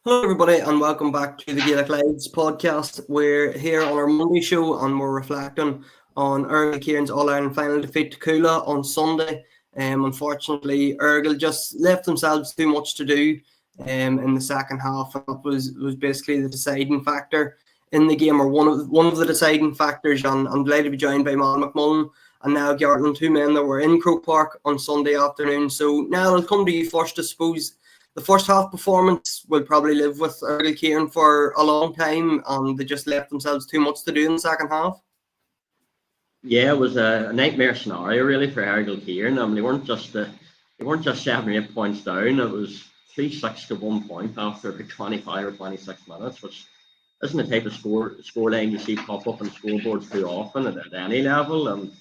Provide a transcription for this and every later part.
Hello, everybody, and welcome back to the Gaelic Lives podcast. We're here on our Monday show, and we're reflecting on Errigal Ciaran's All-Ireland final defeat to Coola on Sunday. Unfortunately, Errigal just left themselves too much to do in the second half, and that was basically the deciding factor in the game, or one of the deciding factors. And I'm delighted to be joined by Mal McMullen and now Garland, two men that were in Croke Park on Sunday afternoon. So now I'll come to you first, I suppose. The first half performance will probably live with Errigal Ciaran for a long time, and they just left themselves too much to do in the second half. Yeah, it was a nightmare scenario really for Errigal Ciaran. They weren't just 7 or 8 points down. It was 3-6 to 1 point after about 25 or 26 minutes, which isn't the type of scoreline you see pop up on scoreboards too often at any level. It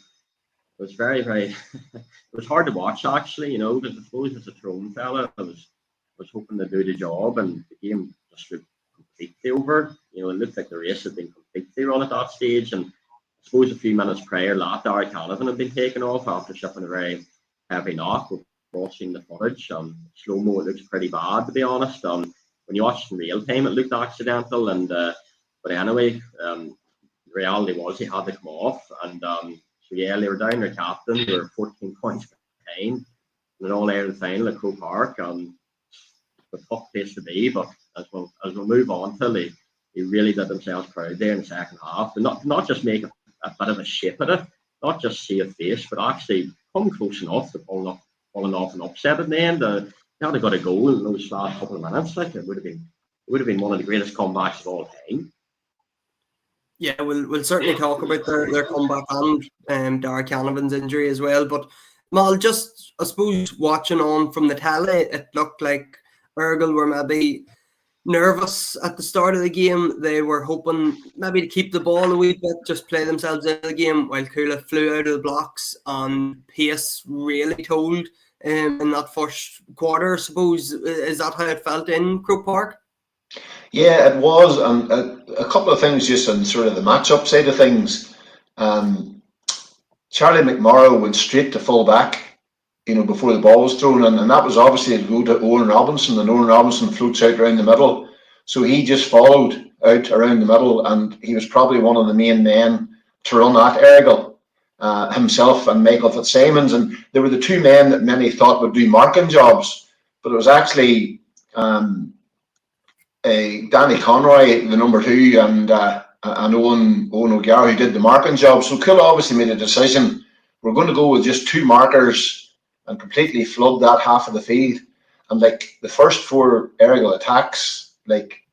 was very, very it was hard to watch actually, because I suppose as a thrown fella, I was hoping to do the job, and the game just looked completely over. It looked like the race had been completely run at that stage, and I suppose a few minutes prior, Darragh Canavan had been taken off after shipping a very heavy knock. We've all seen the footage. Slow mo, it looks pretty bad to be honest. When you watch it in real time, it looked accidental, and but anyway, the reality was he had to come off, and so yeah, they were down their captain. They were 14 points behind in an All-Ireland final at Croke Park. A tough place to be, but as we'll move on to, they really did themselves proud there in the second half. And not just make a bit of a shape of it, not just see a face, but actually come close enough to pulling off an upset at the end. They had got a goal in those last couple of minutes. Like it would have been one of the greatest comebacks of all time. Yeah, we'll certainly talk about their comeback and Darragh Canavan's injury as well. But Mal, just I suppose watching on from the telly, it looked like Errigal were maybe nervous at the start of the game. They were hoping maybe to keep the ball a wee bit, just play themselves out of the game, while Coola flew out of the blocks, and pace really told in that first quarter, I suppose. Is that how it felt in Croke Park? Yeah, it was. And a couple of things just on sort of the match-up side of things. Charlie McMorrow went straight to full back, before the ball was thrown, and that was obviously to go to Owen Robinson, and Owen Robinson floats out around the middle. So he just followed out around the middle, and he was probably one of the main men to run at Errigal, himself and Michael Fitzsimons. And they were the two men that many thought would do marking jobs, but it was actually Danny Conroy, the number 2, and Owen O'Gara who did the marking job. So Coola obviously made a decision. We're going to go with just 2 markers and completely flood that half of the field. And like the first 4 Errigal attacks, like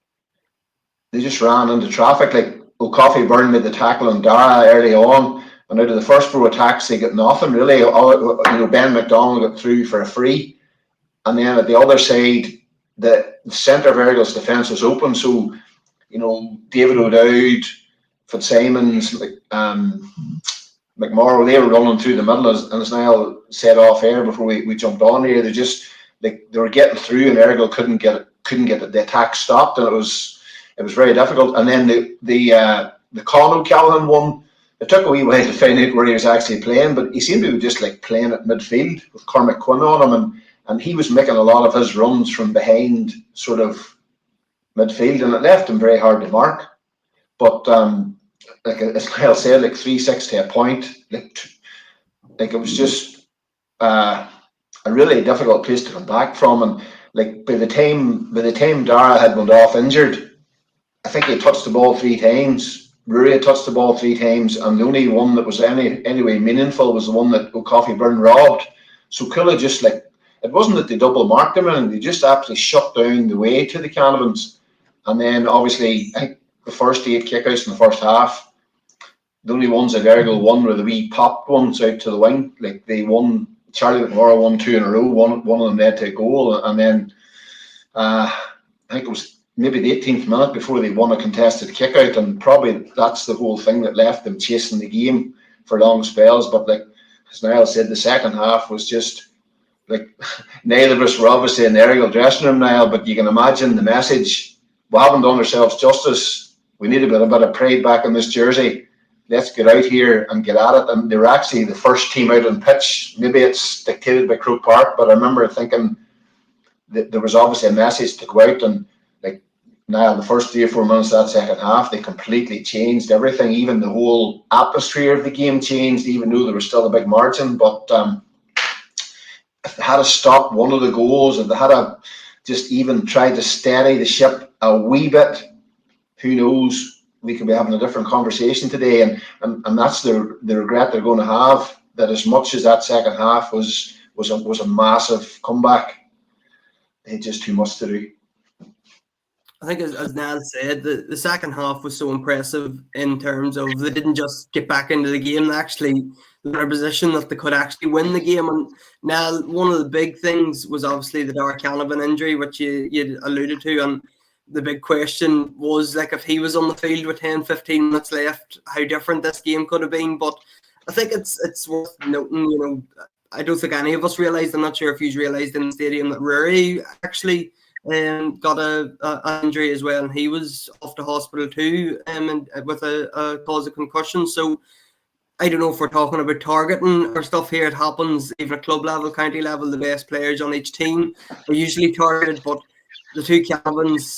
they just ran into traffic. Like O'Coffey Byrne made the tackle on Darragh early on, and out of the first 4 attacks they got nothing really. Ben McDonald got through for a free, and then at the other side the centre of Errigal's defence was open. So David O'Dowd, Fitzsimons, McMorrow, they were running through the middle, as Niall said off air before we jumped on here. They were getting through, and Errigal couldn't get the attack stopped, and it was very difficult. And then the Conor Callahan one, it took a wee while to find out where he was actually playing, but he seemed to be just like playing at midfield with Cormac Quinn on him, and he was making a lot of his runs from behind sort of midfield, and it left him very hard to mark. But like as Kyle said, like 3-6 to a point, like it was just a really difficult place to come back from. And like by the time Darragh had went off injured, I think he touched the ball 3 times. Rory had touched the ball 3 times, and the only one that was anyway meaningful was the one that O'Coffey Byrne robbed. So Coola just it wasn't that they double marked him, and they just absolutely shut down the way to the Canavans. And then obviously I think the first 8 kickouts in the first half, the only ones that Errigal won were the wee popped ones out to the wing. Like they won, Charlie McMorrow won 2 in a row, one of them led to a goal, and then I think it was maybe the 18th minute before they won a contested kickout, and probably that's the whole thing that left them chasing the game for long spells. But like as Niall said, the second half was just like neither of us were obviously in the Errigal dressing room, Niall, but you can imagine the message. We haven't done ourselves justice. We need a bit of pride back in this jersey. Let's get out here and get at it. And they were actually the first team out on pitch. Maybe it's dictated by Croke Park, but I remember thinking that there was obviously a message to go out, and like Now, the first 3 or 4 minutes of that second half, they completely changed everything. Even the whole atmosphere of the game changed, even though there was still a big margin. But if they had to stop one of the goals, if they had to just even try to steady the ship a wee bit, who knows? We could be having a different conversation today. And that's the regret they're going to have. That as much as that second half was a massive comeback, they had just too much to do. I think, as Niall said, the second half was so impressive in terms of they didn't just get back into the game. They actually were in a position that they could actually win the game. And now, one of the big things was obviously the Darragh Canavan injury, which you alluded to. And the big question was, like, if he was on the field with 10, 15 minutes left, how different this game could have been. But I think it's worth noting, I don't think any of us realised, I'm not sure if you realised in the stadium, that Rory actually got an injury as well, and he was off to hospital too, and with a cause of concussion. So I don't know if we're talking about targeting or stuff here. It happens even at club level, county level. The best players on each team are usually targeted, but the two Canavans,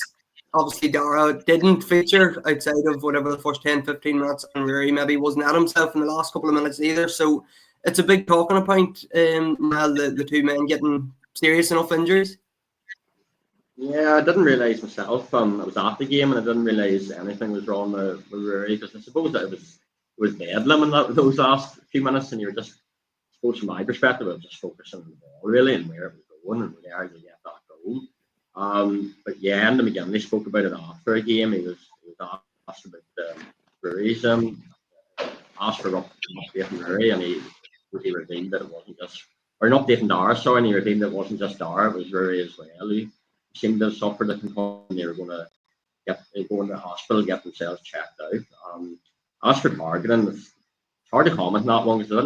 obviously Darragh didn't feature outside of whatever the first 10, 15 minutes, and Rory maybe wasn't at himself in the last couple of minutes either. So it's a big talking point now, the two men getting serious enough injuries. Yeah, I didn't realise myself. I was at the game and I didn't realise anything was wrong with Rory, because I suppose that it was bedlam in those last few minutes, and you were just, I suppose from my perspective, I was just focusing on the ball really and where it was going and where to get that goal. But yeah, and again, they spoke about it after a game. He was asked about Rory's asked for an update from Rory, and he revealed that it wasn't just, or not updating Darragh, sorry, and he revealed that it wasn't just Darragh, it was Rory as well. He seemed to have suffered a concussion. They were going to go into the hospital, get themselves checked out. As for targeting, it's hard to comment on that one because I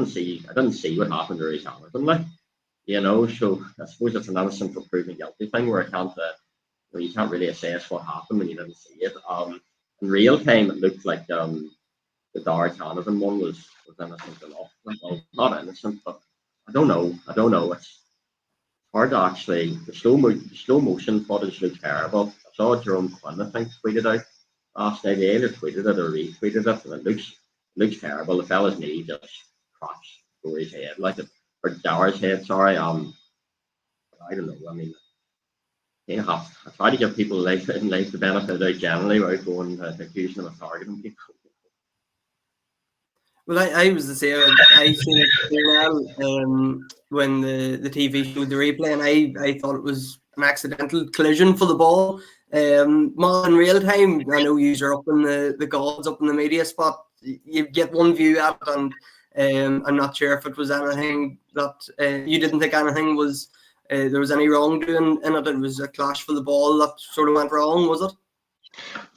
didn't see what happened to Rory Canavan, so I suppose it's an innocent until proven guilty thing where you can't really assess what happened when you didn't see it. In real time, it looked like the Darragh Canavan one was innocent enough. Well, not innocent, but I don't know. It's hard to actually. The slow motion footage looks terrible. I saw Jerome Quinn, I think, tweeted out last night. They either tweeted it or retweeted it, and it looks terrible. The fella's knee just crashed over his head, or Darragh's head. Sorry. I don't know. I mean, I try to give people life the benefit of doubt generally without going accusing them of targeting people. Well, I was the same. I seen it now when the TV showed the replay, and I thought it was an accidental collision for the ball. More in real time, I know you're up in the gods, up in the media spot. You get one view at it, and I'm not sure if it was anything that you didn't think anything was there was any wrongdoing in it. It was a clash for the ball that sort of went wrong, was it?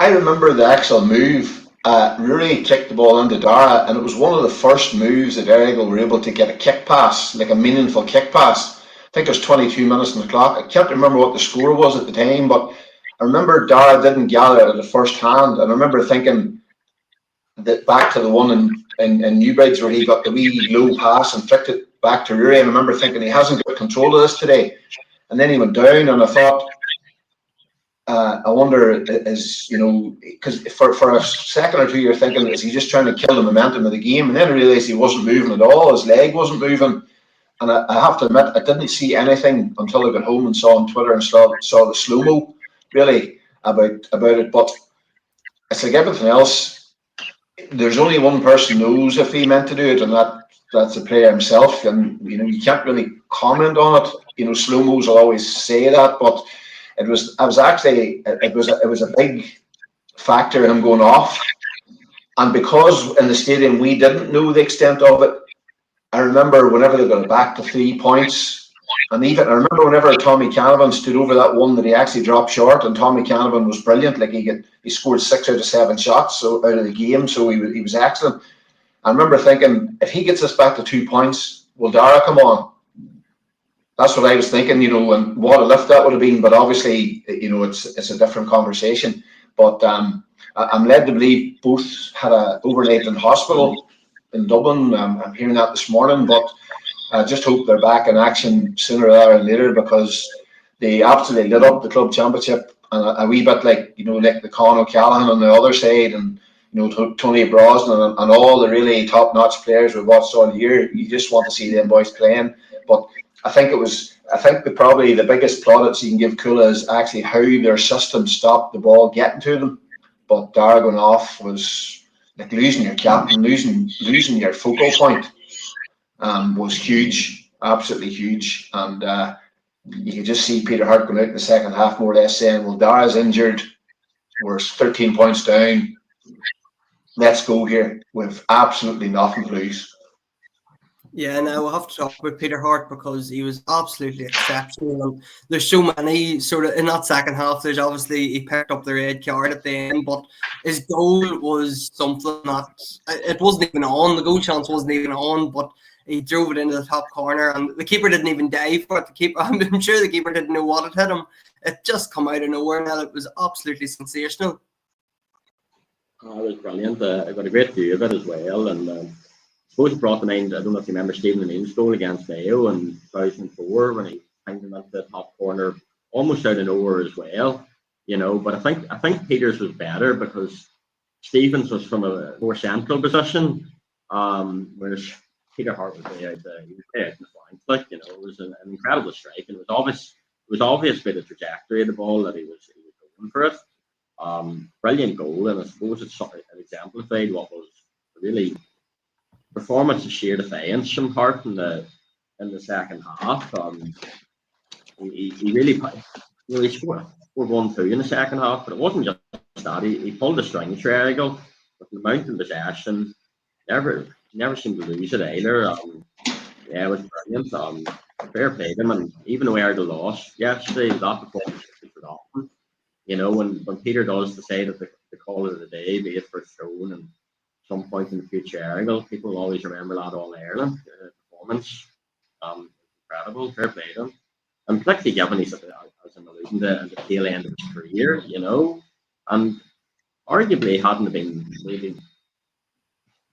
I remember the actual move. Rory kicked the ball into Darragh, and it was one of the first moves that Errigal were able to get a kick pass, like a meaningful kick pass. I think there's 22 minutes on the clock. I can't remember what the score was at the time, but I remember Darragh didn't gather it at the first hand, and I remember thinking that back to the one in Newbridge where he got the wee low pass and flicked it back to Rory, and I remember thinking he hasn't got control of this today. And then he went down, and I thought, I wonder, because for a second or two you're thinking, is he just trying to kill the momentum of the game? And then I realised he wasn't moving at all. His leg wasn't moving. And I have to admit, I didn't see anything until I got home and saw on Twitter and saw the slow-mo, really, about it. But it's like everything else. There's only one person knows if he meant to do it, and that's the player himself. And, you can't really comment on it. Slow-mos will always say that, but it was a big factor in him going off, and because in the stadium we didn't know the extent of it, I remember whenever they got it back to 3 points, and even I remember whenever Tommy Canavan stood over that one that he actually dropped short, and Tommy Canavan was brilliant. Like he scored 6 out of 7 shots out of the game, so he was excellent. I remember thinking, if he gets us back to 2 points, will Darragh come on? That's what I was thinking, and what a lift that would have been. But obviously, it's a different conversation. But I'm led to believe both had a overnight in hospital in Dublin. I'm hearing that this morning, but I just hope they're back in action sooner rather than later, because they absolutely lit up the club championship, and a wee bit like, you know, like the Conor O'Callaghan on the other side, and you know, Tony Brosnan and all the really top-notch players we've watched all year. You just want to see them boys playing. But I think probably the biggest plaudits you can give Kula is actually how their system stopped the ball getting to them. But Dara going off was like losing your captain, losing your focal point, was huge, absolutely huge. And you could just see Peter Harte going out in the second half, more or less saying, well, Dara's injured, we're 13 points down, let's go here. We've absolutely nothing to lose. Yeah, now we'll have to talk about Peter Harte because he was absolutely exceptional. And there's so many sort of in that second half. There's obviously he picked up the red card at the end, but his goal was something that it wasn't even on. The goal chance wasn't even on, but he drove it into the top corner, and the keeper didn't even dive for it. The keeper, I'm sure the keeper didn't know what it hit him. It just come out of nowhere, and it was absolutely sensational. Oh, it was brilliant. I got a great view of it as well, and I suppose it brought to mind, I don't know if you remember Stephen O'Neill's goal against Mayo in 2004 when he hanged him at the top corner, almost out of nowhere as well, you know. But I think Peter's was better because Stephen's was from a more central position, whereas Peter Harte was way out in the flank. Like, you know, it was an incredible strike, and it was obvious by the trajectory of the ball that he was going for it. Brilliant goal, and I suppose it exemplified what was really performance of sheer defiance from Harte in the second half. He really scored 1-2 in the second half, but it wasn't just that. He pulled the strings for Errigal with the amount of possession. Never seemed to lose it either. Yeah, it was brilliant. Fair play to him, and even though Errigal lost yesterday, that performance was forgotten. You know, when Peter does decide that the call of the day, be it for Stone and some point in the future Errigal, people will always remember that All-Ireland performance. Incredible, fair play to him. And particularly given he's, as I'm alluding to, at the tail end of his career, you know, and arguably hadn't been really.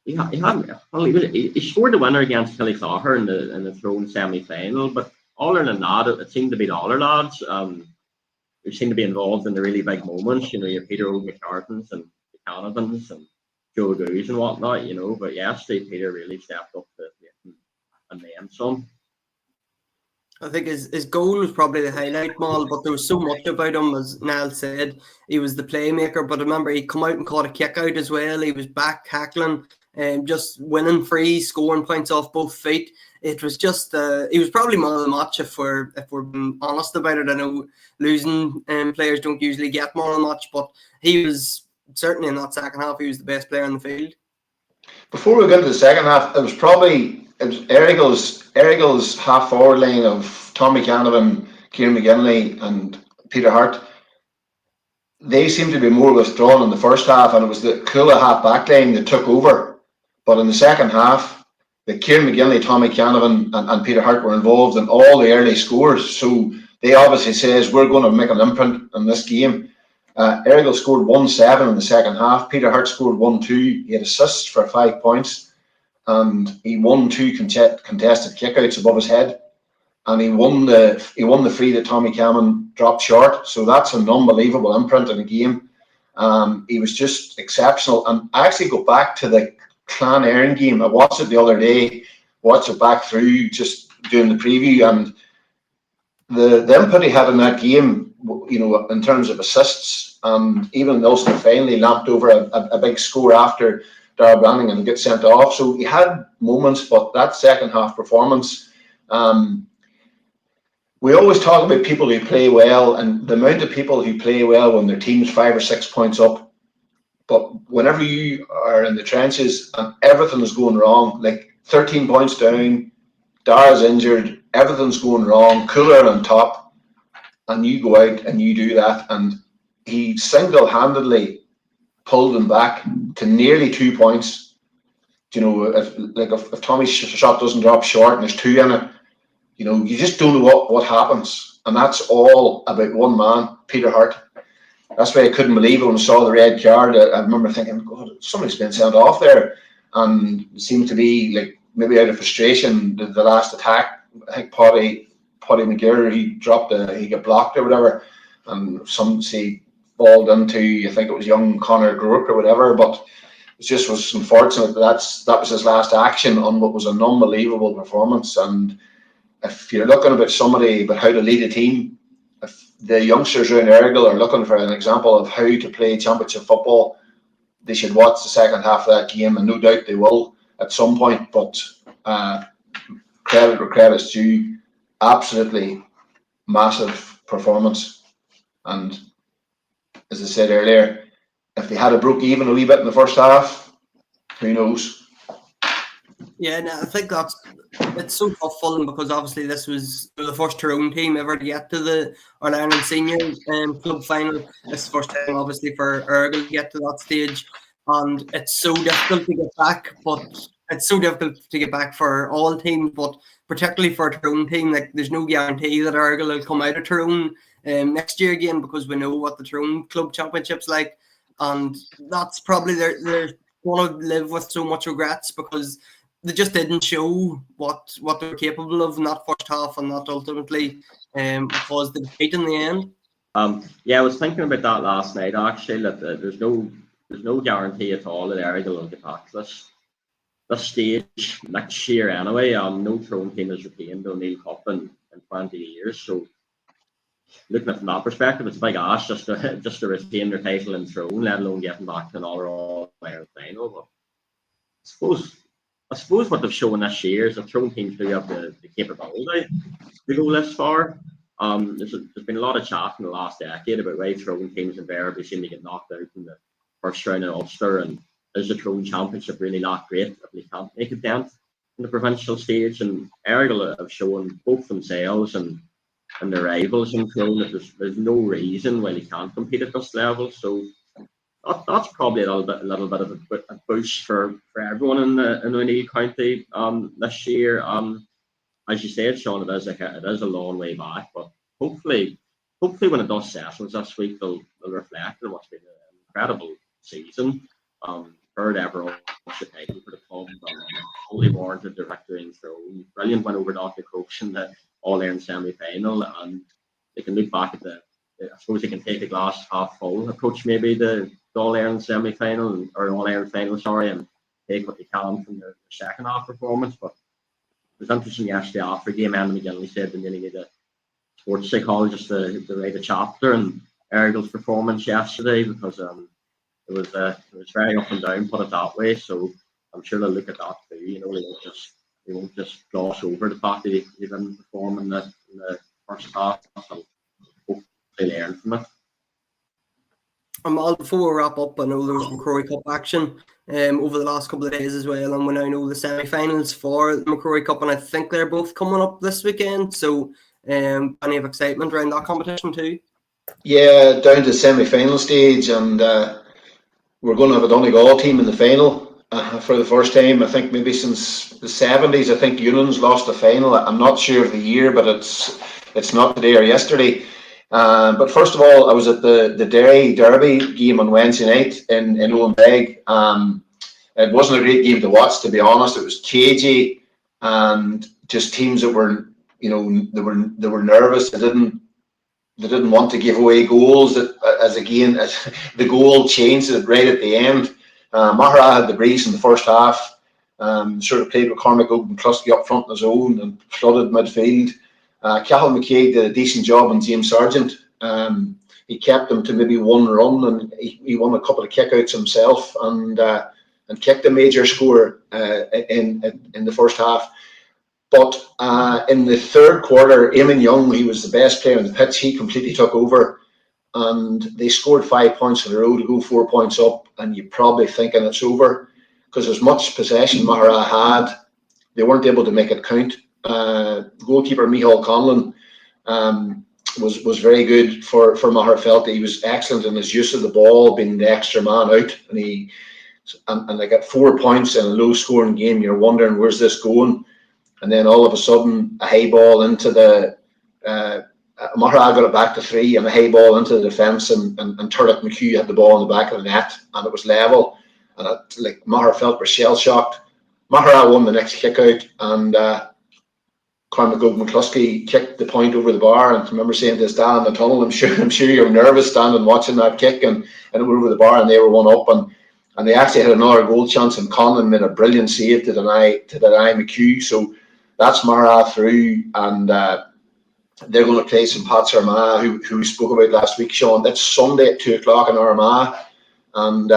He scored the winner against Killyclogher in the Throne semi-final, but other than that, it seemed to be the other lads who seemed to be involved in the really big moments. You know, your Peter O'Mccartans and the Canavans and Joe Goose and whatnot. You know, but yesterday Peter really stepped up to it and then some. I think his goal was probably the highlight, Mal, but there was so much about him, as Niall said. He was the playmaker, but remember, he come out and caught a kick out as well. He was back tackling and just winning free, scoring points off both feet. It was just, he was probably man of the match if we're being honest about it. I know losing players don't usually get man of the match, but he was certainly in that second half, he was the best player in the field. Before we go into the second half, it was Errigal's half forward line of Tommy Canavan, Ciaran McGinley and Peter Harte. They seemed to be more withdrawn in the first half, and it was the Kula half back line that took over. But in the second half, the Ciaran McGinley, Tommy Canavan and Peter Harte were involved in all the early scores. So they obviously says we're going to make an imprint in this game. Errigal scored 1-7 in the second half. Peter Harte scored 1-2. He had assists for 5 points, and he won 2 contested kickouts above his head, and he won the free that Tommy Cameron dropped short. So that's an unbelievable imprint in a game. He was just exceptional. And I actually go back to the Clan Erin game. I watched it the other day, watched it back through, just doing the preview, and the input he had in that game, you know, in terms of assists, and even Ulster finally lamped over a big score after Darragh Brannigan and get sent off. So he had moments, but that second half performance, we always talk about people who play well and the amount of people who play well when their team's 5 or 6 points up. But whenever you are in the trenches and everything is going wrong, like 13 points down, Darragh's injured, everything's going wrong, Cooler on top, and you go out and you do that, and he single-handedly pulled them back to nearly 2 points. You know, if Tommy's shot doesn't drop short and there's 2 in it, you know, you just don't know what happens. And that's all about one man, Peter Harte. That's why I couldn't believe it when I saw the red card. I remember thinking, God, somebody's been sent off there. And it seemed to be like maybe out of frustration, the last attack, I think Paddy McGirr, he got blocked or whatever. and some say balled into, I think it was young Conor McManus or whatever, but it just was unfortunate that was his last action on what was an unbelievable performance. And if you're looking about somebody about how to lead a team, if the youngsters around Errigal are looking for an example of how to play championship football, they should watch the second half of that game, and no doubt they will at some point. But credit where credit's due, absolutely massive performance. And as I said earlier, if they had broke even a wee bit in the first half, who knows? Yeah, no, I think it's so tough for them, because obviously this was the first Tyrone team ever to get to the All-Ireland Senior Club final. It's the first time, obviously, for Errigal to get to that stage, and it's so difficult to get back. But it's so difficult to get back for all teams, but particularly for a Tyrone team. Like, there's no guarantee that Errigal will come out of Tyrone next year again, because we know what the Tyrone Club Championship's like, and that's probably they're going to live with so much regrets, because they just didn't show what they were capable of in that first half, and that ultimately caused the defeat in the end. Yeah, I was thinking about that last night, actually, that there's no guarantee at all that Errigal will get back to this stage next year anyway. No Tyrone team has retained the O'Neill Cup in 20 years, so looking at it from that perspective, it's a big ask just to retain their title in Tyrone, let alone getting back to another All-Ireland final. But I suppose what they've shown this year is that Tyrone teams do have the capability to go this far. There's been a lot of chat in the last decade about why Tyrone teams invariably seem to get knocked out in the first round in Ulster, and is the Tyrone Championship really not great if they can't make a dent in the provincial stage? And Errigal have shown both themselves and their rivals in Tyrone that there's no reason why they can't compete at this level. So that's probably a little bit of a boost for everyone in the O'Neill County this year. As you said, Sean, it is a long way back, but hopefully when it does settle this week, they'll reflect on what's been an incredible season. Third ever Ulster title for the club, fully warranted their victory in Tyrone. Brilliant win over Knocknacoach in the All-Ireland semi-final, and they can look back at I suppose they can take a glass half full approach, maybe the All-Ireland semi-final or All-Ireland final, and take what they can from their second half performance. But it was interesting yesterday after game, Andy McGinley said they nearly need a sports psychologist to write a chapter on Errigal's performance yesterday, because it was very up and down, put it that way. So I'm sure they'll look at that too. You know, they won't just gloss over the fact that they didn't perform in the first half. So hopefully they learn from it. Before we wrap up, I know there was MacRory Cup action over the last couple of days as well, and we now know the semi-finals for the MacRory Cup, and I think they're both coming up this weekend. So plenty of excitement around that competition too. Yeah, down to semi-final stage, and we're going to have a Donegal team in the final for the first time, I think maybe since the 70s. I think Union's lost the final. I'm not sure of the year, but it's not today or yesterday. But first of all, I was at the Derry Derby game on Wednesday night in Owenbeg. It wasn't a great game to watch, to be honest. It was cagey, and just teams that were, they were nervous. They didn't want to give away goals. As the goal changed right at the end. Mahara had the breeze in the first half. Sort of played with Cormac Oak and Cluskey up front in his own and flooded midfield. Cathal McCaig did a decent job on James Sargent. He kept them to maybe one run, and he won a couple of kickouts himself, and kicked a major score in the first half. But in the third quarter, Eamon Young, he was the best player on the pitch. He completely took over, and they scored 5 points in a row to go 4 points up. And you're probably thinking it's over, because as much possession Mahara had, they weren't able to make it count. Goalkeeper Micheál Conlon was very good for Mahara. Felt he was excellent in his use of the ball, being the extra man out, and they got 4 points in a low-scoring game. You're wondering, where's this going? And then all of a sudden, a high ball into the Mahara got it back to 3, and a high ball into the defence, and Turlock McHugh had the ball in the back of the net, and it was level. And Mahara felt were shell shocked. Mahara won the next kick out, and Conor McCluskey kicked the point over the bar, and I remember saying to his dad in the tunnel, I'm sure you're nervous standing watching that kick, and it went over the bar, and they were 1-up, and they actually had another goal chance, and Conor made a brilliant save to deny McHugh. So that's Mara through, and they're going to play St. Pat's Armagh, who we spoke about last week, Sean. That's Sunday at 2 o'clock in Armagh, and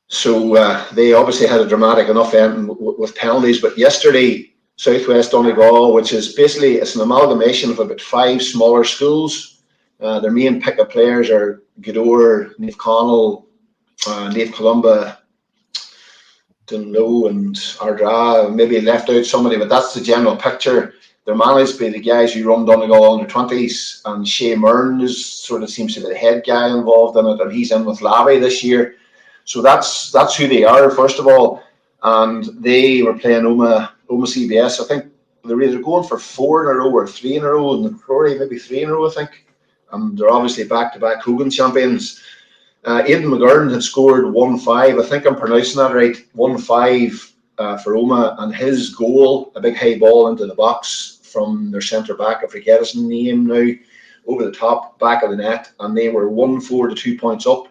so they obviously had a dramatic enough end with penalties. But yesterday, Southwest Donegal, which is basically, it's an amalgamation of about 5 smaller schools. Their main pick-up players are Gweedore, Naomh Conaill, Naomh Columba, Dunlo and Ardra. Maybe left out somebody, but that's the general picture. They're managed by the guys who run Donegal under-20s, and Shea Myrne seems to be the head guy involved in it, and he's in with Lavey this year. So that's who they are, first of all. And they were playing Oma CBS. I think they're either going for 4 in a row or 3 in a row, and MacRory maybe 3 in a row, I think. And they're obviously back-to-back Hogan champions. Aidan McGurn had scored 1-5. I think I'm pronouncing that right. 1-5 for Oma, and his goal, a big high ball into the box from their centre back, I forget his name now, over the top, back of the net, and they were 1-4 to 2 points up.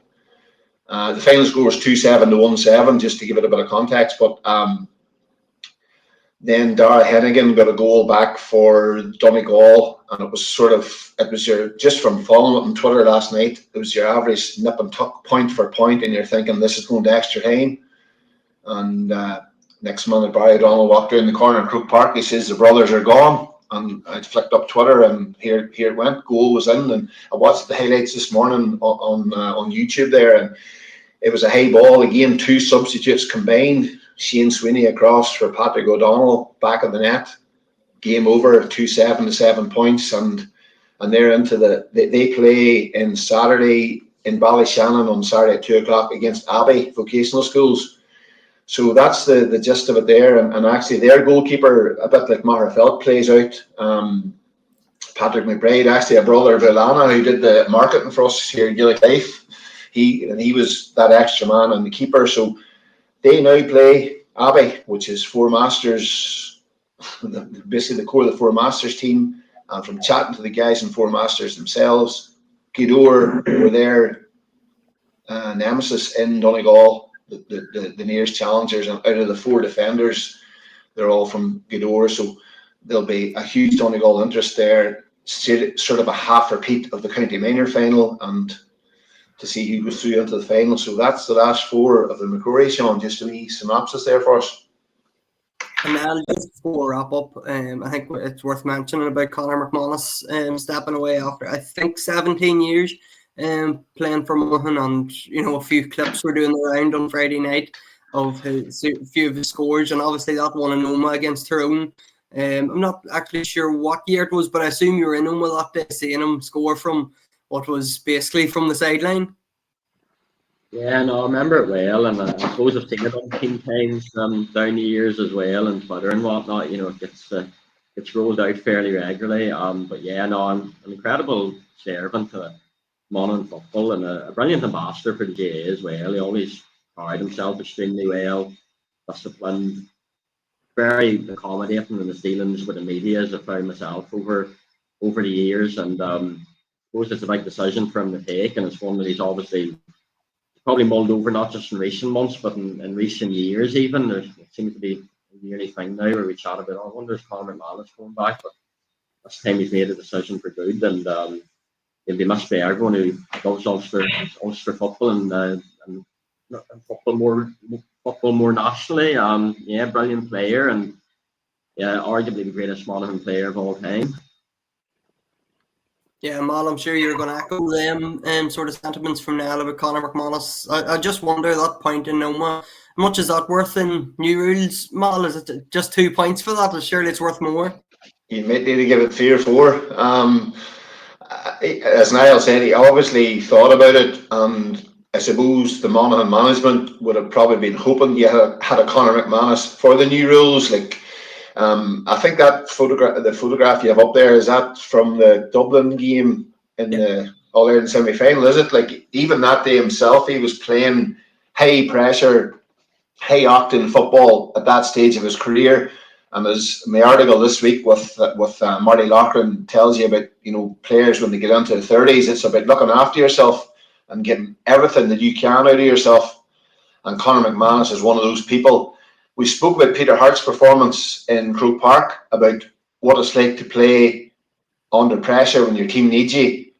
The final score was 2-7 to 1-7, just to give it a bit of context. But then Dara Hennigan got a goal back for Donegal, and it was just from following it on Twitter last night, it was your average nip and tuck point for point, and you're thinking this is going to extra time. And next month, Barry O'Donnell walked around the corner in Croke Park. He says the brothers are gone, and I flicked up Twitter, and here it went. Goal was in, and I watched the highlights this morning on YouTube there, and it was a high ball again. 2 substitutes combined. Shane Sweeney across for Patrick O'Donnell, back of the net. Game over, 2-7 to 7 points, and they're into they play in Saturday in Ballyshannon on Saturday at 2 o'clock against Abbey Vocational Schools. So that's the gist of it there, and actually their goalkeeper, a bit like Maher Felt, plays out. Patrick McBride, actually a brother of Ilana, who did the marketing for us here at Gaelic Life. He was that extra man and the keeper. So they now play Abbey, which is 4 Masters, basically the core of the 4 Masters team. And from chatting to the guys in 4 Masters themselves, Gweedore were their nemesis in Donegal, the nearest challengers, and out of the 4 defenders, they're all from Gweedore. So there'll be a huge Donegal interest there, sort of a half repeat of the County Minor final, and to see who goes through into the final. So that's the last 4 of the MacRory, Sean. Just a wee synopsis there for us. And then just before we wrap up, I think it's worth mentioning about Conor McManus stepping away after, I think, 17 years playing for Monaghan, and a few clips were doing the round on Friday night of a few of his scores, and obviously that one in Oma against Tyrone. I'm not actually sure what year it was, but I assume you were in Oma that day, seeing him score from what was basically from the sideline. Yeah, no, I remember it well, and I suppose I've seen it on team times down the years as well, and Twitter and whatnot. It gets rolled out fairly regularly. But yeah, no, I'm an incredible servant to Monaghan football, and a brilliant ambassador for the GA as well. He always carried himself extremely well, disciplined, very accommodating in his dealings with the media, as I found myself over the years. And I suppose it's a big decision for him to take, and it's one that he's obviously probably mulled over, not just in recent months, but in recent years even. It seems to be a yearly thing now where we chat about, I wonder if Conor McManus going back, but this time he's made a decision for good, and he'll be missed by everyone who loves Ulster football and football more nationally. Yeah, brilliant player, and yeah, arguably the greatest Monaghan player of all time. Yeah, Mal, I'm sure you're going to echo them sort of sentiments from Niall about Conor McManus. I just wonder, that point in Noma, how much is that worth in new rules, Mal? Is it just 2 points for that? Surely it's worth more. You might need to give it 3 or 4. As Niall said, he obviously thought about it, and I suppose the Monaghan management would have probably been hoping you had a Conor McManus for the new rules. I think that the photograph you have up there, is that from the Dublin game in the All-Ireland semi-final, is it? Even that day himself, he was playing high pressure, high octane football at that stage of his career, And as my article this week with Marty Loughran tells you about, players when they get into the 30s, it's about looking after yourself and getting everything that you can out of yourself. And Conor McManus is one of those people. We spoke about Peter Harte's performance in Croke Park, about what it's like to play under pressure when your team needs you.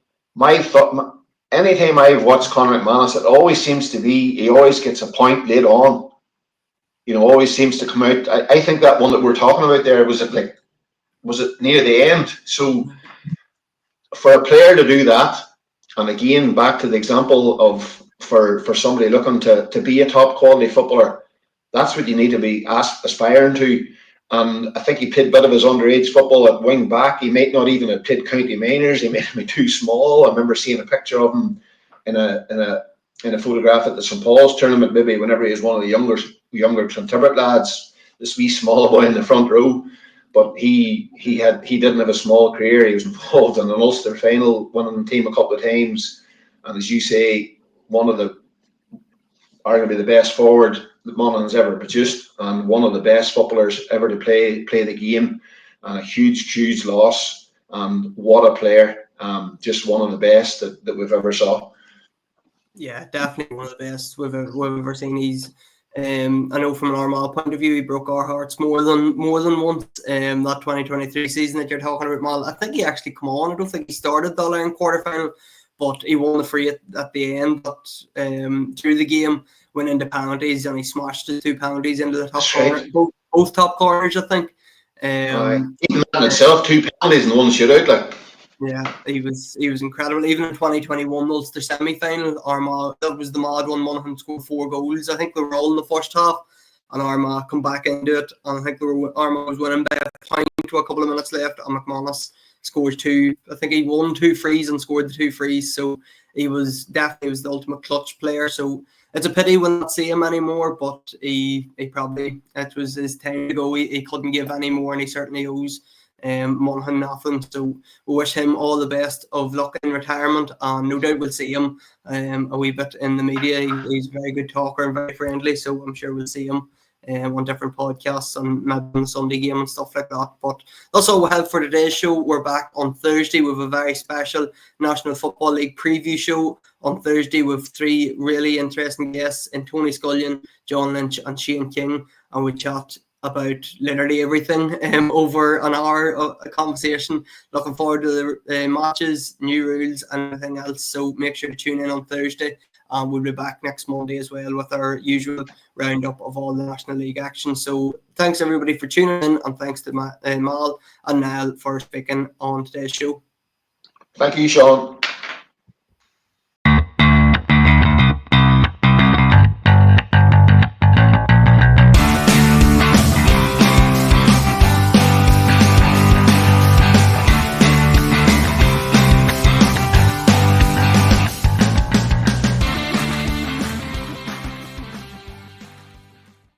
Anytime I've watched Conor McManus, it always seems to be, he always gets a point late on. Always seems to come out. I think that one that we're talking about there, was it near the end? So for a player to do that, and again, back to the example of for somebody looking to be a top quality footballer, that's what you need to be aspiring to. And I think he played a bit of his underage football at wing back. He might not even have played county minors. He might have been too small. I remember seeing a picture of him in a photograph at the St Paul's tournament, maybe whenever he was one of the younger Clontarrett lads, this wee small boy in the front row. But he didn't have a small career. He was involved in an Ulster final, winning the team a couple of times, and as you say, one of the arguably the best forward that Monaghan's ever produced, and one of the best footballers ever to play the game, and a huge loss. And what a player! Just one of the best that we've ever saw. Yeah, definitely one of the best we've ever seen. He's, I know from an Armagh point of view, he broke our hearts more than once. That 2023 season that you're talking about, Mal, I think he actually come on. I don't think he started the All-Ireland quarterfinal, but he won the free at the end. But through the game, went into penalties, and he smashed the 2 penalties into the top corner, both top corners, I think. Even that itself, 2 penalties and 1 shootout, like. Yeah, he was incredible. Even in 2021 Ulster semi-final, Armagh, that was the mad one. Monaghan scored 4 goals. I think they were all in the first half, and Armagh come back into it. And I think Armagh was winning by a point with a couple of minutes left, and McManus scored 2. I think he won 2 frees and scored the 2 frees. So he was definitely the ultimate clutch player. So it's a pity we don't see him anymore, but he probably, it was his time to go. He couldn't give any more, and he certainly owes Monaghan nothing. So we wish him all the best of luck in retirement, and no doubt we'll see him a wee bit in the media. He's a very good talker and very friendly, so I'm sure we'll see him on different podcasts and maybe on the Sunday game and stuff like that. But that's all we have for today's show. We're back on Thursday with a very special National Football League preview show on Thursday with 3 really interesting guests in Tony Scullion, John Lynch and Shane King, and we chat about literally everything over an hour of a conversation. Looking forward to the matches, new rules and everything else. So make sure to tune in on Thursday. We'll be back next Monday as well with our usual roundup of all the National League action. So thanks everybody for tuning in, and thanks to Mal and Niall for speaking on today's show. Thank you, Sean.